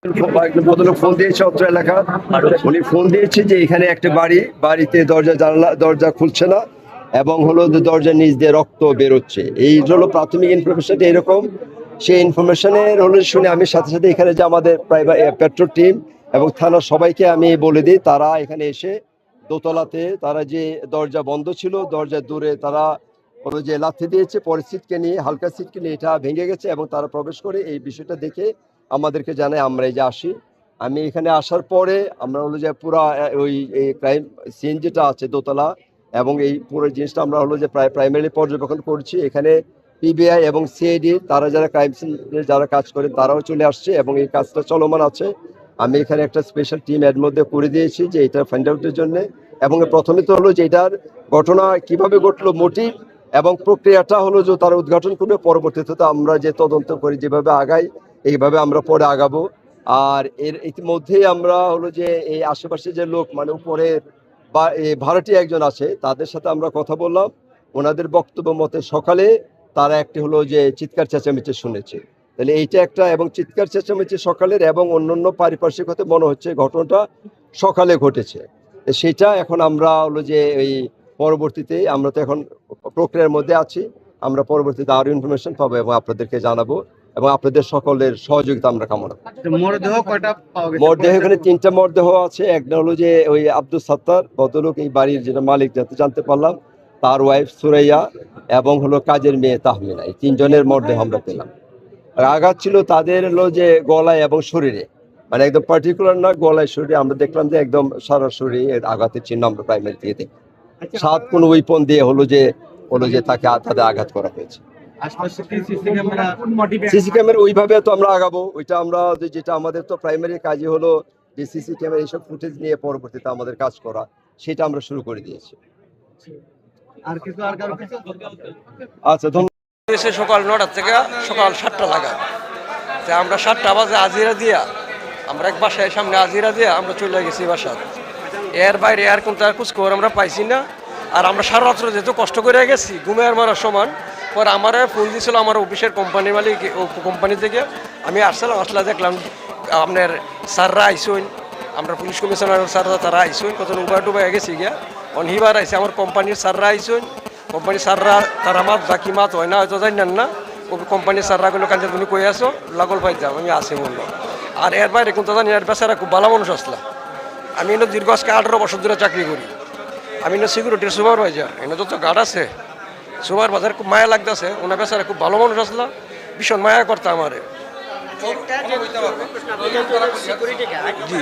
একজন ভদ্রলোক ফোন দিয়েছে অত্র এলাকা, উনি ফোন দিয়েছে যে এখানে একটা বাড়িতে দরজা খুলছে না এবং হলো যে দরজার নিচ দিয়ে রক্ত বেরোচ্ছে। এই হলো প্রাথমিক ইনফরমেশনটা এরকম। সেই ইনফরমেশনের হলো শুনে আমি সাথে সাথে এখানে যে আমাদের পেট্রোল টিম এবং থানার সবাইকে আমি বলে দিই, তারা এখানে এসে দোতলাতে তারা যে দরজা বন্ধ ছিল দরজার দূরে তারা হলো যে লাথি দিয়েছে, পরে সিটকে নিয়ে হালকা সিটকে নিয়ে এটা ভেঙে গেছে এবং তারা প্রবেশ করে এই বিষয়টা দেখে আমাদেরকে জানায়। আমরা এই যে আসি, আমি এখানে আসার পরে আমরা হলো যে পুরা ওই ক্রাইম সিন যেটা আছে দোতলা এবং এই পুরো জিনিসটা আমরা হলো যে প্রাইমারি পর্যবেক্ষণ করছি। এখানে পিবিআই এবং সিআইডি তারা যারা ক্রাইম সিনে যারা কাজ করে তারাও চলে আসছে এবং এই কাজটা চলমান আছে। আমি এখানে একটা স্পেশাল টিম এর মধ্যে করে দিয়েছি যে এটা ফাইন্ড আউটের জন্য। এবং প্রথমে তো হলো যে এটার ঘটনা কিভাবে ঘটলো, মোটিভ এবং প্রক্রিয়াটা হলো যে তারা উদ্ঘাটন করবে। পরবর্তীতে তো আমরা যে তদন্ত করি যেভাবে আগাই এইভাবে আমরা পরে আগাবো। আর এর ইতিমধ্যেই আমরা হলো যে এই আশেপাশে যে লোক মানে উপরে বা এই ভাড়াটিয়া একজন আছে তাদের সাথে আমরা কথা বললাম। ওনাদের বক্তব্য মতে সকালে তারা একটি হলো যে চিৎকার চেঁচামেচি শুনেছে। তাহলে এইটা একটা, এবং চিৎকার চেঁচামেচি সকালের এবং অন্যান্য পারিপার্শ্বিক হতে মনে হচ্ছে ঘটনাটা সকালে ঘটেছে। সেটা এখন আমরা হলো যে এই পরবর্তীতে আমরা তো এখন প্রক্রিয়ার মধ্যে আছি, আমরা পরবর্তীতে আরো ইনফরমেশন পাবো এবং আপনাদেরকে জানাবো এবং আপনাদের সকলের সহযোগিতা আমরা কামনা করি। মরদেহ কয়টা পাওয়া গেছে? মরদেহ এখানে 3টা মরদেহ আছে। একটা হলো যে ওই আব্দুল সাত্তার ভদ্রলোক, এই বাড়ির যেটা মালিক জানতে পারলাম, তার ওয়াইফ সুরাইয়া এবং হলো কাজের মেয়ে তাহমিনা, এই 3জনের মরদেহ আমরা পেলাম। আর আঘাত ছিল তাদের হলো যে গলায় এবং শরীরে, মানে একদম পার্টিকুলার না, গলায় শরীরে আমরা দেখলাম যে একদম সারা শরীরে আঘাতের চিহ্ন আমরা প্রাইমারি দিয়ে দেখি। 7 কোন উইপন দিয়ে হলো যে তাকে তাদের আঘাত করা হয়েছে। সিসি ক্যামেরা ওইভাবে তো আমরা আগাবো, ওইটা আমরা যেটা আমাদের তো প্রাইমারি কাজই হলো যে সিসি ক্যামেরা এইসব ফুটেজ নিয়ে পরবর্তীতে আমাদের কাজ করা, সেটা আমরা শুরু করে দিয়েছি। আচ্ছা, ধন্যবাদ। সকাল 9টা থেকে সকাল 7টা লাগা, আমরা 7টা বাজে আজিরা দিয়া আমরা এক বাসায় সামনে আজিরা দিয়া আমরা চলে গেছি বাসা। এর বাইরে আর কোন তার খোঁজখবর আমরা পাইছি না। আর আমরা সারা রাত্র যেহেতু কষ্ট করে গেছি ঘুমের মারার সমান, পরে আমার ফোন দিয়েছিল আমার অফিসের কোম্পানির মালিক, কোম্পানি থেকে আমি আসলে দেখলাম আপনার স্যাররা আইসুন, আমরা পুলিশ কমিশনার স্যাররা তারা আইসুন, কত উবার ডুবাই গেছি গিয়া অনহিবার আইসে আমার কোম্পানির স্যাররা আইসুন। কোম্পানির স্যাররা তারা মাত বাকি মাত হয় না হয়তো জানেন না, ও কোম্পানির স্যাররা গুলো কাঞ্চা তুমি কই আসো লাগল পাই যাও, আমি আসি বললো। আর এর বাইরে কিন্তু জানি এর বেচারা খুব ভালো মানুষ আসলা। আমি এনে দীর্ঘ আজকে 18 বছর ধরে চাকরি করি। আমি এনে সিকিউরিটির সুপারভাইজার, এনে যত গার্ড আছে সুপারভাইজার খুব মায়া লাগতেছে। ওনার বেচারা খুব ভালো মানুষ আসলা, ভীষণ মায়া করতে আমারে। জি।